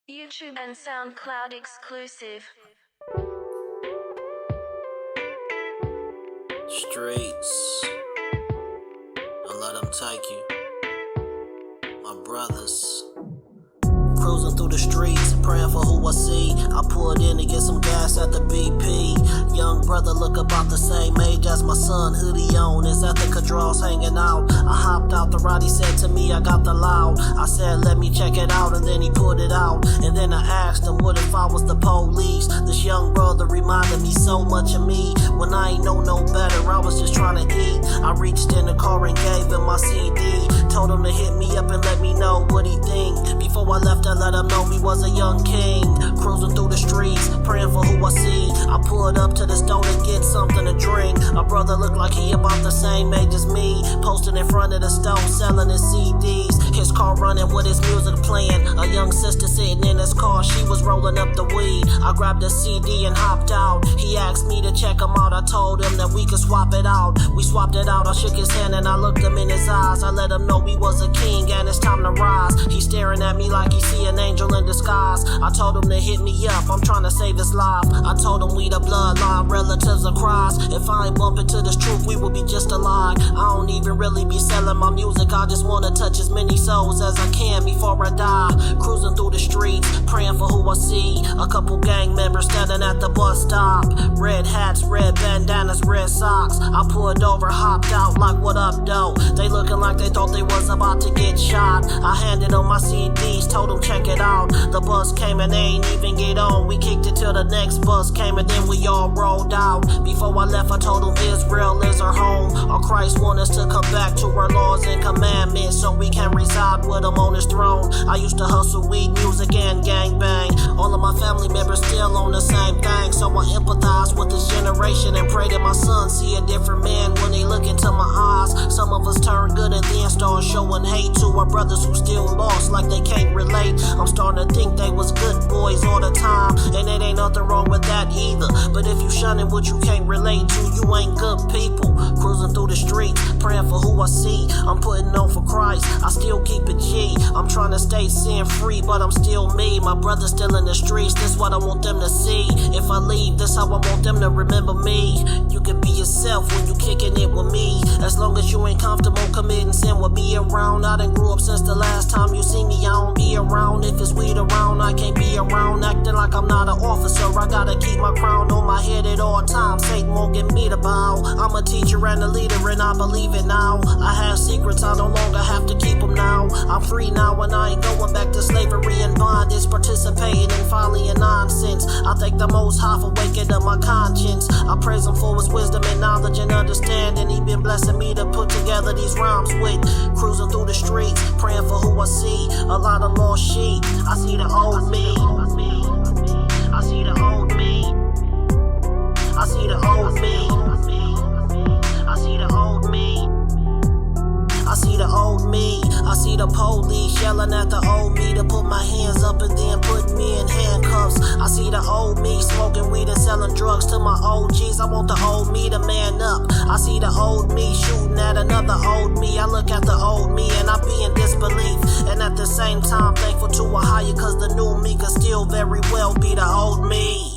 YouTube and SoundCloud exclusive. Streets, don't let them take you. My brothers, cruising through the streets, praying for who I see. I pulled in to get some gas at the BP. Young brother look about the same age as my son, hoodie on, his Ethica draws hanging out. I hopped out the ride, he said to me, I got the loud. I said, let me check it out, and then he put it out. And then I asked him, what if I was the police? This young brother reminded me so much of me. When I ain't know no better, I was just trying to eat. I reached in the car and gave him my CD. Told him to hit me up and let me know what he think. Before I left, I let him know he was a young king. Cruising through the streets, praying for who I see. I pulled up to the store to get something to drink. My brother looked like he about the same age as me. Posted in front of the store, selling his CDs. His car running with his music playing. A young sister sitting in his car, she was rolling up the weed. I grabbed a CD and hopped out. He asked me to check him out. I told him that we could swap it out. We swapped it out. I shook his hand and I looked him in his eyes. I let him know he was a king and it's time to rise. He's staring at me like he see an angel in disguise. I told him to hit me up, I'm trying to save his life. I told him we the bloodline, relatives of Christ. If I ain't bump into this truth, we will be just a lie. I don't even really be selling my music, I just wanna touch as many souls as I can before I die. Cruising through the streets, praying for who I see. A couple gang members standing at the bus stop. Red hats, red bandanas, red socks. I pulled over, hopped out like what up though. They looking like they thought they was about to get shot. I handed them my CDs, told them check it out. The bus came and they ain't even get on. We kicked it till the next bus came and then we all rolled out. Before I left, I told them Israel is our home. Our Christ want us to come back to our laws and commandments so we can reside with him on his throne. I used to hustle weed, music, and gangbang. All of my family members still on the same thing, so I empathize with this generation and pray that my sons see a different man when they look into my eyes. Some of us turn good and then start showing hate to our brothers who still lost like they can't relate. I'm starting to think they was good boys all the time, and it ain't nothing wrong with that either. But if you shunning what you can't relate to, you ain't good people. Cruising through the streets, praying for who I see. I'm putting on for Christ, I still keep it G. I'm trying to stay sin free, but I'm still me. My brother's still in the streets, this what I want them to see. If I leave, this how I want them to remember me. You can be yourself when you kicking it with me. As long as you ain't comfortable committing sin, we'll be around. I done grew up since the last time you see me, I don't be around. If it's weed around, I can't be around. Acting like I'm not an officer, I gotta keep my crown on my head at all times. Satan won't get me to bow. I'm a teacher and a leader and I believe it now. I have secrets, I no longer have to keep them now. I'm free now and I ain't going back to slavery and bondage, participating in folly and nonsense. I thank the Most High for waking up my conscience. I praise him for his wisdom and knowledge and understanding. He been blessing me to put together these rhymes with. Cruising through the streets, praying for who I see. A lot of lost sheep, I see the old me. I see the old me. I see the old me. I see the old me. I see the old me. I see the police yelling at the old me to put my hands up and then put me in handcuffs. I see the old me smoking weed and selling drugs to my OGs. I want the old me to man up. I see the old me shooting at another old me. I look at the old me and I be in disbelief, and at the same time thankful to a higher, cause the new me could still very well be the old me.